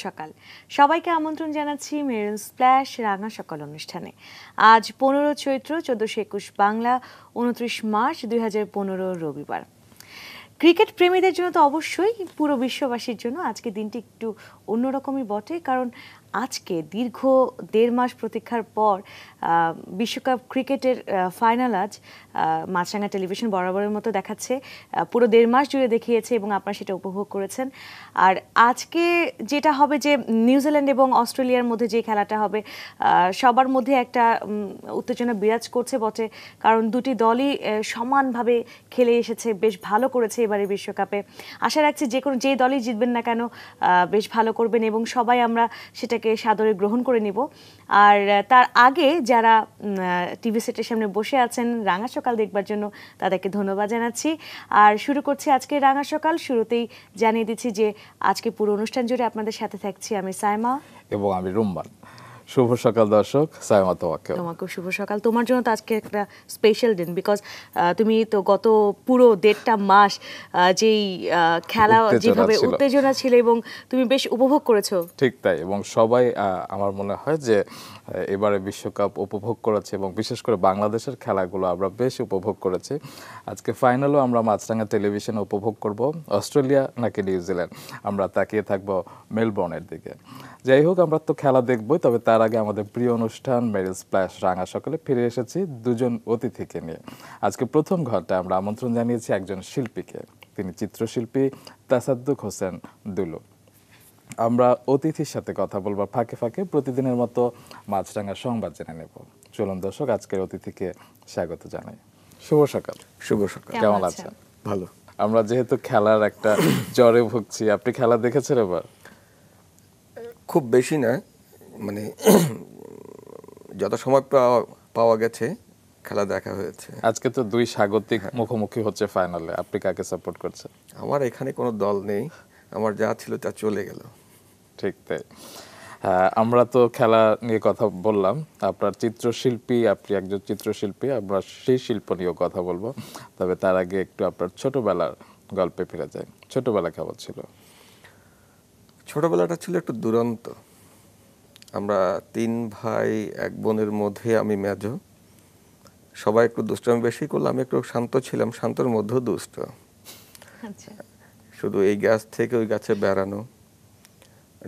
সকাল সবাইকে আমন্ত্রণ জানাচ্ছি মেরিল স্প্ল্যাশ রাঙা সকাল অনুষ্ঠানে। আজ 15 চৈত্র 1421 বাংলা 29 মার্চ 2015 রবিবার। ক্রিকেট প্রেমীদের জন্য তো অবশ্যই পুরো বিশ্ববাসীর জন্য আজকে দিনটি একটু অন্যরকমই বটে, কারণ আজকে দীর্ঘ 1.5 মাস প্রতীক্ষার পর বিশ্বকাপ ক্রিকেটের ফাইনাল আজ মাছরাঙা টেলিভিশন বরাবরের মতো দেখাচ্ছে, পুরো 1.5 মাস জুড়ে দেখিয়েছে এবং আপনারা সেটা উপভোগ করেছেন। আর আজকে যেটা হবে যে নিউজিল্যান্ড এবং অস্ট্রেলিয়ার মধ্যে যে খেলাটা হবে, সবার মধ্যে একটা উত্তেজনা বিরাজ করছে বটে, কারণ দুটি দলই সমানভাবে খেলে এসেছে, বেশ ভালো করেছে এবারে বিশ্বকাপে। আশা রাখছি যে দলই জিতবেন না কেন বেশ ভালো করবেন এবং সবাই আমরা সেটাকে সাদরে গ্রহণ করে নিব। আর তার আগে যারা টিভি সেটের সামনে বসে আছেন রাঙা সকাল দেখবার জন্য তাদেরকে ধন্যবাদ জানাচ্ছি। আর শুরু করছি আজকে রাঙা সকাল। শুরুতেই জানিয়ে দিচ্ছি যে আজকে পুরো অনুষ্ঠান জুড়ে আপনাদের সাথে থাকছি আমি সাইমা এবং আমি রুম্মান। শুভ সকাল দর্শক। সাইমা তোমাকেও শুভ সকাল। তোমার জন্য তো আজকে একটা স্পেশাল দিন, বিকজ তুমি তো গত পুরো 1.5 মাস যেই খেলা যেভাবে উত্তেজনা ছিল এবং তুমি বেশ উপভোগ করেছো। ঠিক তাই, এবং সবাই আমার মনে হয় যে এবারে বিশ্বকাপ উপভোগ করেছে এবং বিশেষ করে বাংলাদেশের খেলাগুলো আমরা বেশ উপভোগ করেছি। আজকে ফাইনালও আমরা মাছরাঙা টেলিভিশনে উপভোগ করব। অস্ট্রেলিয়া নাকি নিউজিল্যান্ড, আমরা তাকিয়ে থাকবো মেলবোর্নের দিকে। যাই হোক, আমরা তো খেলা দেখবই, তবে তার আগে আমাদের প্রিয় অনুষ্ঠান মেরিল স্প্ল্যাশ রাঙা সকালে ফিরে এসেছি দুজন অতিথিকে নিয়ে। আজকে প্রথম ঘন্টায় আমরা আমন্ত্রণ জানিয়েছি একজন শিল্পীকে। তিনি চিত্রশিল্পী তাসাদ্দুক হোসেন দুলু। আমরা অতিথির সাথে কথা বলবার ফাঁকে ফাঁকে প্রতিদিনের মতো মাছরাঙা সংবাদ জেনে নেব। চলুন দর্শক, আজকের অতিথিকে স্বাগত জানাই। শুভ সকাল। শুভ সকাল। কেমন আছেন? ভালো। আমরা যেহেতু খেলার একটা জ্বরে ভুগছি, আপনি খেলা দেখেছেন এবার? খুব বেশি না, মানে যত সময় পাওয়া গেছে খেলা দেখা হয়েছে। আজকে তো দুই স্বাগতিক মুখোমুখি হচ্ছে ফাইনালে, আপনি কাকে সাপোর্ট করছেন? আমার এখানে কোনো দল নেই, আমার যা ছিল তা চলে গেল। ঠিক তাই। আমরা তো খেলা নিয়ে কথা বললাম, আপনার চিত্রশিল্পী, আপনি একজন চিত্রশিল্পী, আমরা সেই শিল্প নিয়েও কথা বলবো। তবে তার আগে একটু আপনার ছোটবেলার গল্পে ফিরে যাই। ছোটবেলা কেমন ছিল? ছোটবেলাটা ছিল একটু দুরন্ত। আমরা 3 ভাই 1 বোনের মধ্যে আমি মেজো। সবাই একটু দুষ্টামি বেশি করলে আমি একটু শান্ত ছিলাম, শান্তর মধ্যেও দুষ্ট। আচ্ছা। শুধু এই গাছ থেকে ওই গাছে বেড়ানো,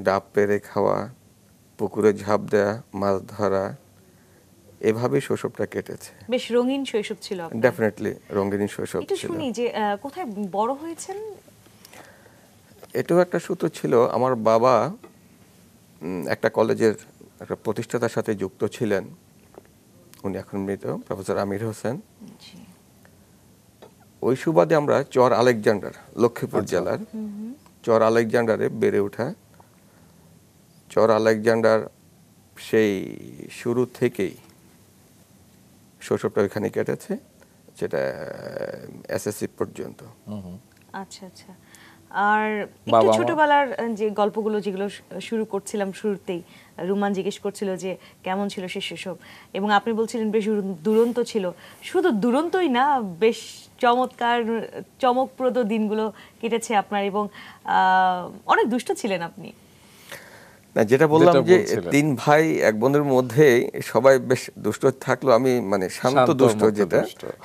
ডাব পেড়ে খাওয়া, পুকুরে ঝাঁপ দেয়া, মাছ ধরা, এভাবেই শৈশবটা কেটেছে। বেশ রঙিন শৈশব ছিল আপনার। ডেফিনেটলি রঙিন শৈশব ছিল। একটু শুনি যে কোথায় বড় হয়েছেন? এটাও একটা সূত্র ছিল। আমার বাবা একটা কলেজের একটা প্রতিষ্ঠাতার সাথে যুক্ত ছিলেন, উনি এখন মৃত, প্রফেসর আমির হোসেন। ওই সুবাদে আমরা চর আলেকজান্ডার, লক্ষ্মীপুর জেলার চর আলেকজান্ডারে বেড়ে ওঠা। চর আলেকজান্ডার সেই শুরু থেকেই শৈশবটা ওইখানে কেটেছে, যেটা এসএসসি পর্যন্ত। আচ্ছা আচ্ছা। আর একটু ছোটবেলার যে গল্পগুলো যেগুলো শুরু করছিলাম শুরুতেই, রুমান জিজ্ঞেস করছিল যে কেমন ছিল সে শৈশব, এবং আপনি বলছিলেন বেশ দুরন্ত ছিল। শুধু দুরন্তই না, বেশ চমৎকার চমকপ্রদ দিনগুলো কেটেছে আপনার, এবং অনেক দুষ্ট ছিলেন আপনি। না, যেটা বললাম যে 3 ভাই 1 বোনের মধ্যে সবাই বেশ দুষ্ট থাকলো, আমি মানে শান্ত দুষ্ট, যেটা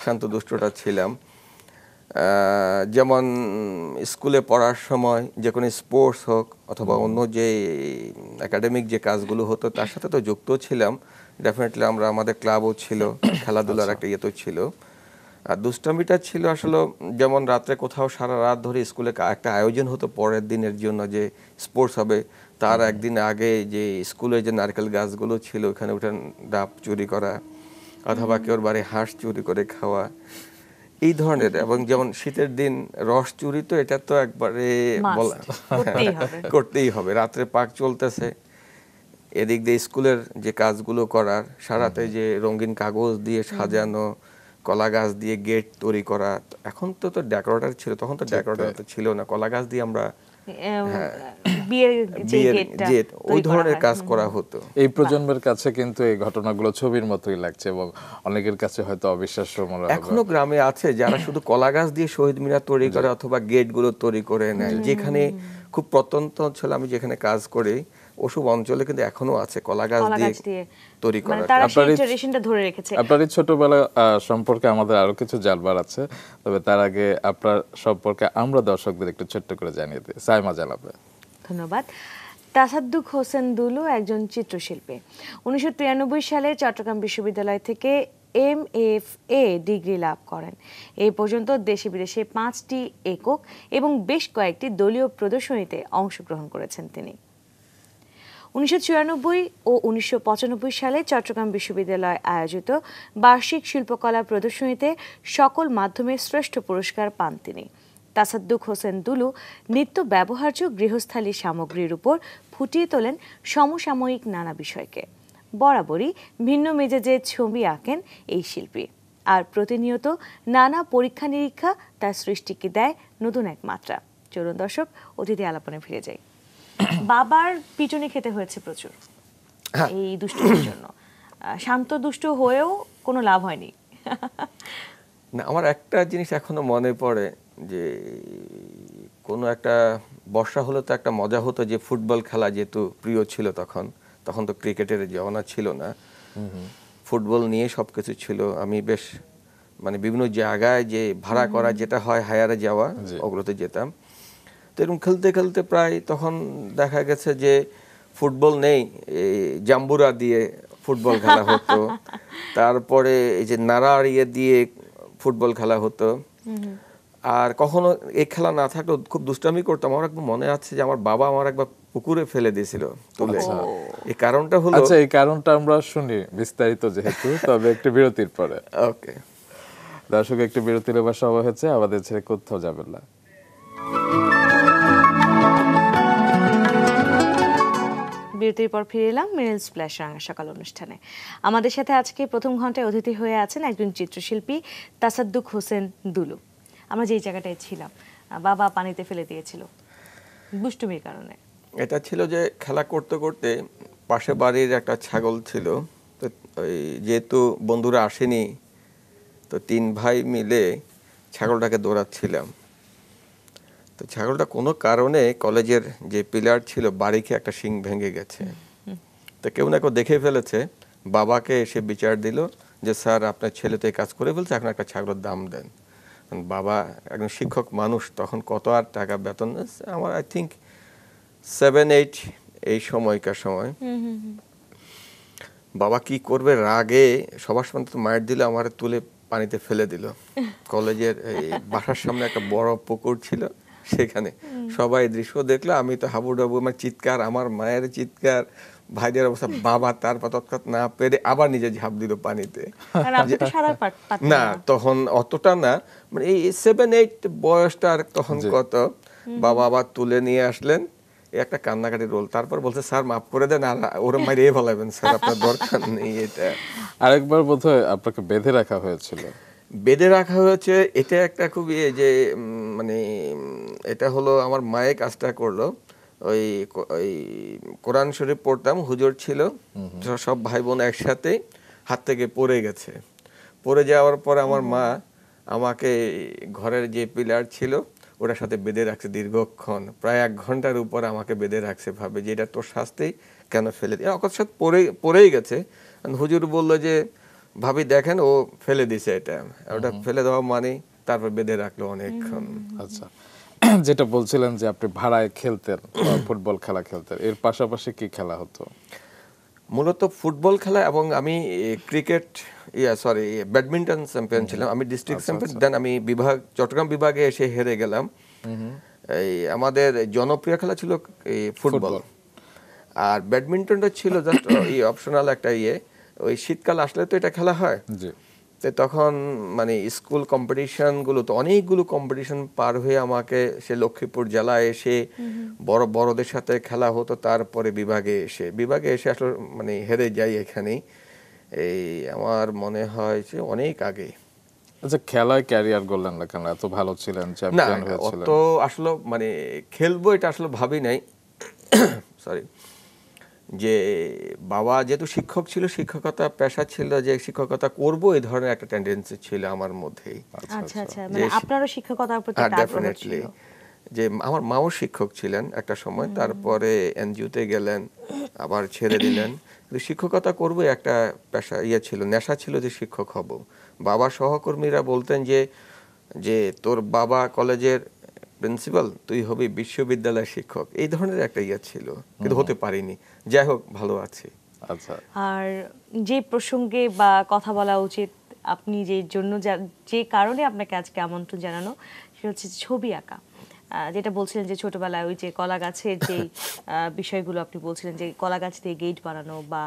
শান্ত দুষ্টটা ছিলাম। যেমন স্কুলে পড়ার সময় যে কোনো স্পোর্টস হোক অথবা অন্য যে একাডেমিক যে কাজগুলো হতো তার সাথে তো যুক্ত ছিলাম। ডেফিনেটলি আমাদের ক্লাবও ছিল, খেলাধুলার একটা ইয়ে তো ছিল। আর দুষ্টামিটা ছিল আসলে, যেমন রাত্রে কোথাও সারা রাত ধরে স্কুলে একটা আয়োজন হতো পরের দিনের জন্য যে স্পোর্টস হবে, তার একদিন আগে যে স্কুলে যে নারকেল গাছগুলো ছিল ওখানে উঠে ডাব চুরি করা অথবা কেউর বাড়ি হাঁস চুরি করে খাওয়া, এই ধরনের। এবং যেমন শীতের দিন রস চুরি, তো এটা তো একবারে বলা করতেই হবে। রাত্রে পাক চলতেছে, এদিক দিয়ে স্কুলের যে কাজগুলো করার, সারাতে যে রঙিন কাগজ দিয়ে সাজানো, কলা গাছ দিয়ে গেট তৈরি করা। এখন তো ডেকোরেটর ছিল, তখন তো ডেকোরেটর তো ছিল না। কলা গাছ দিয়ে আমরা ওই ধরনের কাজ করা হতো। এই প্রজন্মের কাছে কিন্তু এই ঘটনাগুলো ছবির মতোই লাগছে এবং অনেকের কাছে হয়তো অবিশ্বাস্য মনে হয়। এখনো গ্রামে আছে যারা শুধু কলা গাছ দিয়ে শহীদ মিনার তৈরি করে অথবা গেট গুলো তৈরি করে নেয়, যেখানে খুব প্রত্যন্ত অঞ্চলে আমি যেখানে কাজ করি ওসব অঞ্চলে কিন্তু এখনো আছে কলা গাছ দিয়ে তৈরি করা। তারা সেই ট্র্যাডিশনটা ধরে রেখেছে। আপনার এই ছোটবেলা সম্পর্কে আমাদের আরো কিছু জানবার আছে, তবে তার আগে আপনার সম্পর্কে আমরা দর্শকদের একটু ছোট্ট করে জানিয়ে দিই। সাইমা জানাবে। ধন্যবাদ। তাসাদ্দুক হোসেন দুলু একজন চিত্রশিল্পী। 1993 সালে চট্টগ্রাম বিশ্ববিদ্যালয় থেকে MFA ডিগ্রি লাভ করেন। এই পর্যন্ত দেশে বিদেশে 5টি একক এবং বেশ কয়েকটি দলীয় প্রদর্শনীতে অংশগ্রহণ করেছেন তিনি। 1994 ও 1995 সালে চট্টগ্রাম বিশ্ববিদ্যালয় আয়োজিত বার্ষিক শিল্পকলা প্রদর্শনীতে সকল মাধ্যমে শ্রেষ্ঠ পুরস্কার পান তিনি। তাসাদ্দুক হোসেন দুলু নিত্য ব্যবহার্য গৃহস্থালী সামগ্রীর উপর ফুটিয়ে তোলেন সমসাময়িক নানা বিষয়কে। বরাবরই ভিন্ন মেজাজে ছবি আঁকেন এই শিল্পী, আর প্রতিনিয়ত নানা পরীক্ষা নিরীক্ষা তার সৃষ্টিকে দেয় নতুন এক মাত্রা। চলুন দর্শক অতিথি আলাপনে ফিরে যাই। বাবার পিটুনি খেতে হয়েছে প্রচুর এই দুষ্টুমির জন্য। শান্ত দুষ্ট হয়েও কোনো লাভ হয়নি। না, আমার একটা জিনিস এখনো মনে পড়ে যে কোনো একটা বর্ষা হলে তো একটা মজা হতো যে ফুটবল খেলা যেহেতু প্রিয় ছিল তখন তো ক্রিকেটের জমানা ছিল না, ফুটবল নিয়ে সবকিছু ছিল। আমি বেশ মানে বিভিন্ন জায়গায় যে ভাড়া করা যেটা হয় হায়ারে যাওয়া ওগুলোতে যেতাম। তো এরকম খেলতে খেলতে প্রায় তখন দেখা গেছে যে ফুটবল নেই, জাম্বুরা দিয়ে ফুটবল খেলা হতো, তারপরে এই যে নাড়ার দিয়ে ফুটবল খেলা হতো। আর কখনো এই খেলা না থাকলেও খুব দুষ্টামি করতাম। আমার একবার মনে আছে যে আমার বাবা আমার একবার পুকুরে ফেলে দিয়েছিল তুলে। এই কারণটা হলো, আচ্ছা এই কারণটা আমরা শুনি বিস্তারিত যেহেতু, তবে একটু বিরতির পরে। ওকে দর্শক একটু বিরতি নেবার সময় হচ্ছে, আমাদের ছেড়ে কোথাও যাবেন না। বিরতির পর ফিরে এলাম মিরেল স্প্ল্যাশ রাঙা সকাল অনুষ্ঠানে। আমাদের সাথে আজকে প্রথম ঘন্টায় অতিথি হয়ে আছেন একজন চিত্রশিল্পী তাসাদ্দুক হোসেন দুলু। আমরা যেই জায়গাটায় ছিলাম, বাবা পানিতে ফেলে দিয়েছিল দুষ্টুমির কারণে। এটা ছিল যে খেলা করতে করতে পাশে বাড়ির একটা ছাগল ছিল, তো ওই যেহেতু বন্ধুরা আসেনি তো 3 ভাই মিলে ছাগলটাকে দৌড়াচ্ছিলাম। তো ছাগলটা কোনো কারণে কলেজের যে পিলার ছিল বাড়ি খেয়ে একটা শিং ভেঙে গেছে। তো কেউ না কেউ দেখে ফেলেছে, বাবাকে এসে বিচার দিল যে স্যার আপনার ছেলে তো এই কাজ করে ফেলছে, এখন একটা ছাগলের দাম দেন। বাবা একজন শিক্ষক মানুষ, তখন কত আর টাকা বেতন, আমার আই থিঙ্ক 7-8 এই সময়কার সময়। বাবা কি করবে রাগে সবার সামনে তো মায়ের দিল, আমার তুলে পানিতে ফেলে দিল। কলেজের এই বাসার সামনে একটা বড় পুকুর ছিল, সেখানে সবাই দৃশ্য দেখলো। আমি তো হাবুডাবু, আমার চিৎকার, আমার মায়ের চিৎকার, ভাইদের অবস্থা। বাবা তারপর তৎক্ষণাৎ না পেরে আবার নিজে ঝাঁপ দিল পানিতে। না তখন অতটা না, মানে এই 7-8 বয়সটা আর তখন কত। বাবা আবার তুলে নিয়ে আসলেন, একটা কান্নাকাটি রোল। তারপর বলছে স্যার মাফ করে দেন, আর ওরা মাইরে ফেলাবেন স্যার, আপনার দরকার নেই এটা। আরেকবার বোধহয় আপনাকে বেঁধে রাখা হয়েছিল। বেঁধে রাখা হয়েছে, এটা একটা খুবই যে মানে এটা হলো আমার মায়ে কাজটা করলো। ওই কোরআন শরীফ পড়তাম, হুজুর ছিল, সব ভাই বোন একসাথে হাত থেকে পড়ে গেছে। পড়ে যাওয়ার পর আমার মা আমাকে ঘরের যে পিলার ছিল ওটার সাথে বেঁধে রাখছে দীর্ঘক্ষণ, প্রায় 1 ঘন্টার উপর আমাকে বেঁধে রাখছে, ভাবে যে এটা তোর শাস্তি, কেন ফেলে দিয়ে অকস্মাৎ পড়েই গেছে। হুজুর বললো যে ভাবি দেখেন ও ফেলে দিছে, ওটা ফেলে দেওয়া মানে, তারপর বেঁধে রাখলো অনেকক্ষণ। আচ্ছা, যেটা বলছিলেন যে আপনি ভাড়ায় খেলতেন, ফুটবল খেলা খেলতেন, এর পাশাপাশি কি খেলা হতো? মূলত ফুটবল খেলা, এবং আমি ক্রিকেট ব্যাডমিন্টন চ্যাম্পিয়ন ছিলাম। আমি ডিস্ট্রিক্ট চ্যাম্পিয়ন, দেন আমি চট্টগ্রাম বিভাগে এসে হেরে গেলাম। এই আমাদের জনপ্রিয় খেলা ছিল এই ফুটবল, আর ব্যাডমিন্টনটা ছিল জাস্ট অপশনাল একটা ওই শীতকাল আসলে তো এটা খেলা হয়। তো তখন মানে স্কুল কম্পিটিশনগুলো তো অনেকগুলো কম্পিটিশন পার হয়ে আমাকে সে লক্ষ্মীপুর জেলায় এসে বড়দের সাথে খেলা হতো। তারপরে বিভাগে এসে আসলে মানে হেরে যাই এখানেই। এই আমার মনে হয় যে অনেক আগে। আচ্ছা, খেলায় ক্যারিয়ার গড়লেন না কেন? এত ভালো ছিলেন, চ্যাম্পিয়ন হয়েছিলেন। অত আসলে মানে খেলবো এটা আসলে ভাবি নাই। সরি, যে বাবা যেহেতু শিক্ষক ছিল, শিক্ষকতা পেশা ছিল, যে শিক্ষকতা করব এই ধরনের একটা টেন্ডেন্সি ছিল আমার মধ্যেই। আচ্ছা আচ্ছা, মানে আপনারও শিক্ষকতার প্রতি একটা আগ্রহ ছিল। যে আমার মাও শিক্ষক ছিলেন একটা সময়, তারপরে এনজিওতে গেলেন, আবার ছেড়ে দিলেন। কিন্তু শিক্ষকতা করবো একটা পেশা ছিল, নেশা ছিল যে শিক্ষক হব। বাবা সহকর্মীরা বলতেন যে যে তোর বাবা কলেজের প্রিন্সিপাল, তুই হবি বিশ্ববিদ্যালয়ের শিক্ষক, এই ধরনের একটা ছিল, কিন্তু হতে পারিনি। যাই হোক, ভালো আছি। আচ্ছা, আর যে প্রসঙ্গে বা কথা বলা উচিত, আপনি যে কারণে আপনাকে আজকে আমন্ত্রণ জানানো, সেটা হচ্ছে ছবি আঁকা। যেটা বলছিলেন যে ছোটবেলায় ওই যে কলা গাছের যে বিষয়গুলো আপনি বলছিলেন, যে কলা গাছ দিয়ে গেট বানানো, বা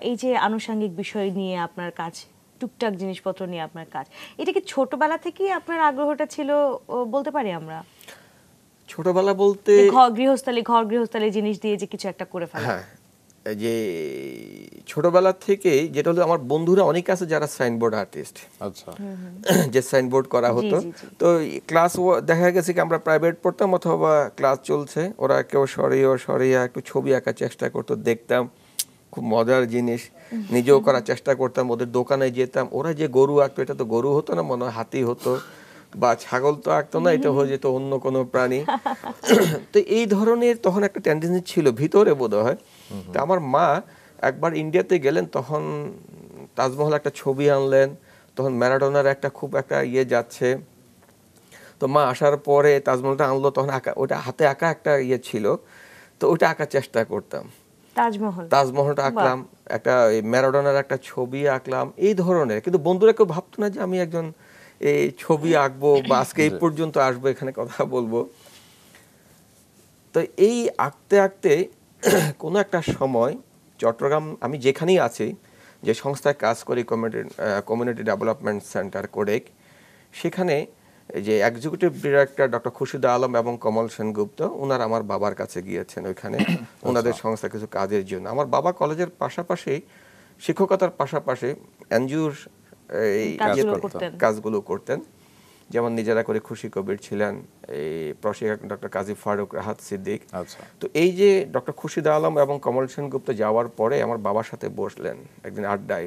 এই যে আনুষঙ্গিক বিষয় নিয়ে আপনার কাজ, টুকটাক জিনিসপত্র নিয়ে আপনার কাজ, এটা কি ছোটবেলা থেকেই আপনার আগ্রহটা ছিল বলতে পারি আমরা? ছোটবেলা বলতে ঘর গৃহস্থালী জিনিস দিয়ে যে কিছু একটা করে ফেলা। হ্যাঁ, এই যে ছোটবেলা থেকে যেটা হলো, আমার বন্ধুরা অনেক আছে যারা সাইনবোর্ড আর্টিস্ট, আচ্ছা, যে সাইনবোর্ড করা হতো। তো ক্লাস দেখা গেছে কি আমরা প্রাইভেট পড়তাম অথবা ক্লাস চলছে, ওরা কেউ সরিয়ে একটু ছবি আঁকার চেষ্টা করতো, দেখতাম, খুব মজার জিনিস। নিজেও করার চেষ্টা করতাম, ওদের দোকানে যেতাম, ওরা যে গরু আঁকতো, এটা তো গরু হতো না, মনে হয় হাতি হতো, বা ছাগল তো আঁকতো না, এটা হয়ে যেত অন্য কোনো প্রাণী। তো এই ধরনের তখন একটা টেন্ডেন্সি ছিল ভিতরে বোধ হয়। তো আমার মা একবার ইন্ডিয়াতে গেলেন, তখন তাজমহল একটা ছবি আনলেন, তখন ম্যারাডোনার একটা খুব একটা যাচ্ছে। তো মা আসার পরে তাজমহলটা আনলো, তখন ওটা হাতে আঁকা একটা ছিল, তো ওটা আঁকার চেষ্টা করতাম। তাজমহলটা আঁকলাম, একটা ম্যারাডোনার একটা ছবি আঁকলাম, এই ধরনের। কিন্তু বন্ধুরা কেউ ভাবতো না যে আমি একজন এই ছবি আঁকবো বা আজকে এই পর্যন্ত আসবো, এখানে কথা বলবো। তো এই আঁকতে আঁকতে কোনো একটা সময় চট্টগ্রাম, আমি যেখানেই আছি, যে সংস্থায় কাজ করি, কমিউনিটি ডেভেলপমেন্ট সেন্টার কোডেক, সেখানে যে executive director doctor Khurshid Alam এবং কমল সেনগুপ্ত, ওনারা আমার বাবার কাছে গিয়েছেন ওইখানে ওনাদের সংস্থা কিছু কাজের জন্য। আমার বাবা কলেজের পাশাপাশি, শিক্ষকতার পাশাপাশি এনজিওর এই কাজগুলো করতেন। যেমন নিজেরা করে খুশি কবির ছিলেন, এই প্রশিক্ষক ডক্টর কাজী ফারুক, রাহাত সিদ্দিক। তো এই যে ডক্টর খুরশিদ আলম এবং কমল সেনগুপ্ত যাওয়ার পরে আমার বাবার সাথে বসলেন একদিন আড্ডায়,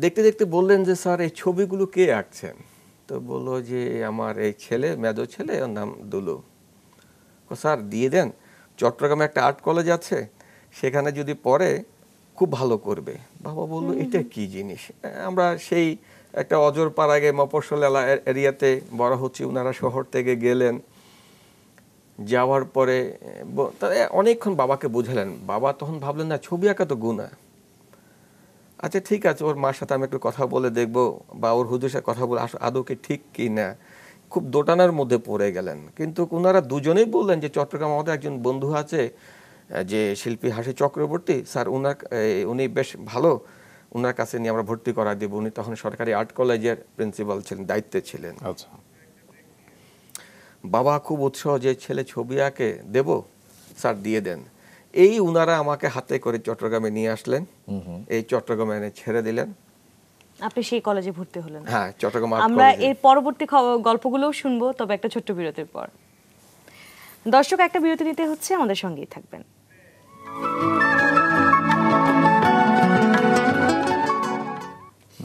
দেখতে দেখতে বললেন যে স্যার এই ছবিগুলো কে আঁকছেন? তো বললো যে আমার এই ছেলে, মেজো ছেলে, ওর নাম দুলু। স্যার দিয়ে দেন, চট্টগ্রামে একটা আর্ট কলেজ আছে, সেখানে যদি পড়ে খুব ভালো করবে। বাবা বললো এটা কি জিনিস? আমরা সেই একটা অজর পাড়াগে মফস্বল এরিয়াতে বড় হচ্ছে, ওনারা শহর থেকে গেলেন, যাওয়ার পরে অনেকক্ষণ বাবাকে বুঝালেন। বাবা তখন ভাবলেন না, ছবি আঁকা তো গুণা, আচ্ছা ঠিক আছে, ওর মার সাথে আমি একটু কথা বলে দেখবো, বা ওর হুজুরের সাথে কথা বলে আদৌ কি ঠিক কি না। খুব দোটানার মধ্যে পড়ে গেলেন। কিন্তু ওনারা দুজনেই বললেন যে চট্টগ্রাম আমাদের একজন বন্ধু আছে, যে শিল্পী হাসি চক্রবর্তী স্যার, উনি বেশ ভালো, ওনার কাছে নিয়ে আমরা ভর্তি করা দেব। উনি তখন সরকারি আর্ট কলেজের প্রিন্সিপাল ছিলেন, দায়িত্বে ছিলেন। আচ্ছা, বাবা খুব উৎসাহ, যে ছেলে ছবি আঁকে, দেব স্যার, দিয়ে দেন। এই উনারা আমাকে হাতে করে চট্টগ্রামে নিয়ে আসলেন, এই চট্টগ্রামে এনে ছেড়ে দিলেন। আপনি সেই কলেজে ভর্তি হলেন? হ্যাঁ, চট্টগ্রাম। আমরা এর পরবর্তী গল্পগুলোও শুনবো, তবে একটা ছোট্ট বিরতির পর। দর্শক, একটা বিরতি নিতে হচ্ছে, আমাদের সঙ্গেই থাকবেন।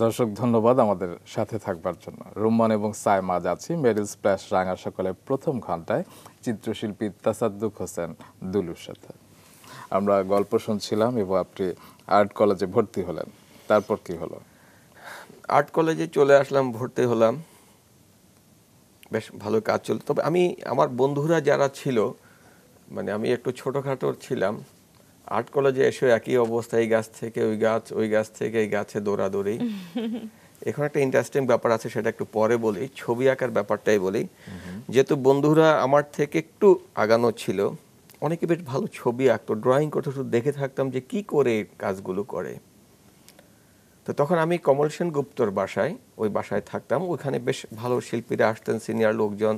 দর্শক ধন্যবাদ আমাদের সাথে থাকবার জন্য। রুম্মান এবং সাইমা যাচ্ছি মেরিল স্প্ল্যাশ রাঙা সকালের প্রথম ঘন্টায় চিত্রশিল্পী তাসাদ্দুক হোসেন দুলুর সাথে। আমরা গল্প শুনছিলাম এবং আপনি আর্ট কলেজে ভর্তি হলেন, তারপর কি হলো? আর্ট কলেজে চলে আসলাম, ভর্তি হলাম, বেশ ভালো কাজ চলত। তবে আমার বন্ধুরা যারা ছিল, মানে আমি একটু ছোটোখাটো ছিলাম, আর্ট কলেজে এসে একই অবস্থা, এই গাছ থেকে ওই গাছ, ওই গাছ থেকে এই গাছে দৌড়াদৌড়ি। এখন একটা ইন্টারেস্টিং ব্যাপার আছে, সেটা একটু পরে বলি, ছবি আঁকার ব্যাপারটাই বলি। যেহেতু বন্ধুরা আমার থেকে একটু আগানো ছিল, অনেকে বেশ ভালো ছবি আঁকতো, ড্রয়িং করতো, শুধু দেখে থাকতাম যে কি করে কাজগুলো করে। তো তখন আমি কমল সেনগুপ্তর বাসায়, ওই বাসায় থাকতাম। ওইখানে বেশ ভালো শিল্পীরা আসতেন, সিনিয়র লোকজন,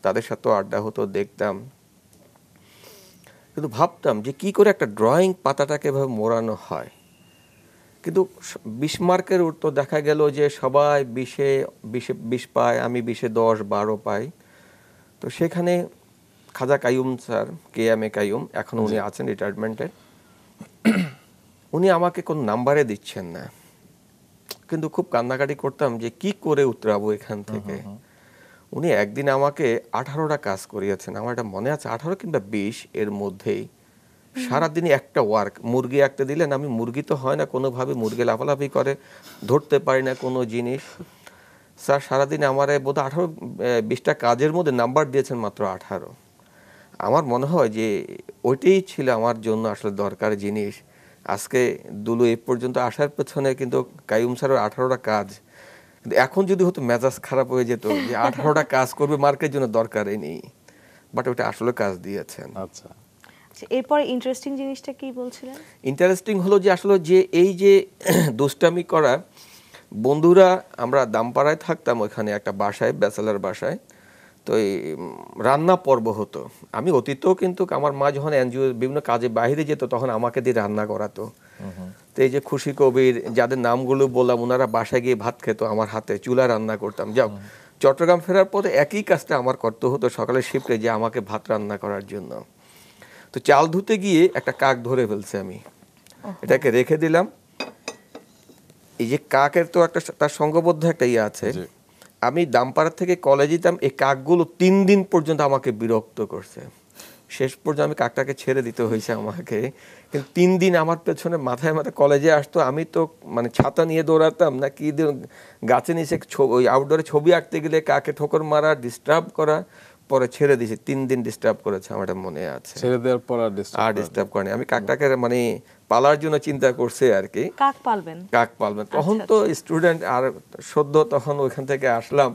তাদের সাথেও আড্ডা হতো, দেখতাম। কিন্তু ভাবতাম যে কি করে একটা ড্রয়িং পাতাটাকে এভাবে মোড়ানো হয়। কিন্তু 20 মার্কের উত্তর দেখা গেল যে সবাই 20 পায়, আমি 10 পাই। তো সেখানে খাজা কাইয়ুম স্যার, KM কাইয়ুম, এখন উনি আছেন রিটায়ারমেন্টে, উনি আমাকে কোন নাম্বারে দিচ্ছেন না। কিন্তু খুব কান্নাকাটি করতাম যে কি করে উতরাবো এখান থেকে। উনি একদিন আমাকে 18টা কাজ করিয়েছেন, আমার এটা মনে আছে 18 কিংবা 20 এর মধ্যেই। সারাদিনই একটা ওয়ার্ক, মুরগি একটা দিলেন, আমি মুরগি তো হয় না কোনোভাবে, মুরগি লাফালাফি করে, ধরতে পারি না কোনো জিনিস। স্যার সারাদিন আমার বোধহয় 18-20টা কাজের মধ্যে নাম্বার দিয়েছেন মাত্র 18। আমার মনে হয় যে ওইটাই ছিল আমার জন্য আসলে দরকার জিনিস। আজকে দুলু এই পর্যন্ত আসার পেছনে কিন্তু কাইয়ুম স্যারের 18টা কাজ, কিন্তু এখন যদি হতো মেজাজ খারাপ হয়ে যেত যে 18টা কাজ করবে মার্কের জন্য দরকারই নেই, বাট ওটা আসলে কাজ দিয়েছেন। আচ্ছা, এরপর ইন্টারেস্টিং জিনিসটা কি বলছিলেন? ইন্টারেস্টিং হলো যে আসলে যে এই যে দুষ্টামি করা, বন্ধুরা আমরা দামপাড়ায় থাকতাম, ওইখানে একটা বাসায়, ব্যাচেলার বাসায়, তো এই রান্না পর্ব হতো। আমি অতীতেও কিন্তু আমার মা যখন এনজিও বিভিন্ন কাজে বাইরে যেত তখন আমাকে দিয়ে রান্না করাতো। তো এই যে খুশি কবির যাদের নামগুলো বললাম, ওনারা বাসায় গিয়ে ভাত খেত আমার হাতে, চুলা রান্না করতাম। যাও, চট্টগ্রাম ফেরার পরে একই কাজটা আমার করতে হতো সকালের শিফটে, যে আমাকে ভাত রান্না করার জন্য। তো চাল ধুতে গিয়ে একটা কাক ধরে ফেলছে আমি, এটাকে রেখে দিলাম। এই যে কাকের তো একটা তার সঙ্গবদ্ধ একটা ইয়ে আছে। আমি দামপাড়া থেকে কলেজে যেতাম, এই কাকগুলো 3 দিন পর্যন্ত আমাকে বিরক্ত করছে। শেষ পর্যন্ত আমি কাকটাকে ছেড়ে দিতে হয়েছে আমাকে, কিন্তু 3 দিন আমার পেছনে মাথায় মাথায় কলেজে আসতো। আমি তো মানে ছাতা নিয়ে দৌড়াতাম না কি, গাছে নিচে ওই আউটডোরে ছবি আঁকতে গেলে কাকে ঠোকর মারা, ডিস্টার্ব করা, পরে ছেড়ে দিয়েছি। 3 দিন ডিস্টার্ব করেছে, আমার মনে আছে। ছেড়ে দেওয়ার পর আর ডিস্টার্ব করেনি। আমি কাকটাকে মানে পালার জন্য চিন্তা করছে আর কি, কাক পালবেন। তখন তো স্টুডেন্ট, আর সদ্য তখন ওইখান থেকে আসলাম।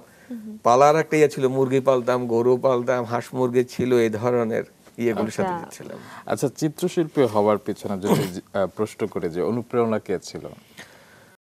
পালার একটা ইয়ে ছিল, মুরগি পালতাম, গরু পালতাম, হাঁস মুরগি ছিল, এই ধরনের ইয়েগুলোর সাথে ছিলাম। আচ্ছা, চিত্রশিল্পী হওয়ার পিছনে যদি প্রশ্ন করে যে অনুপ্রেরণা কে ছিল?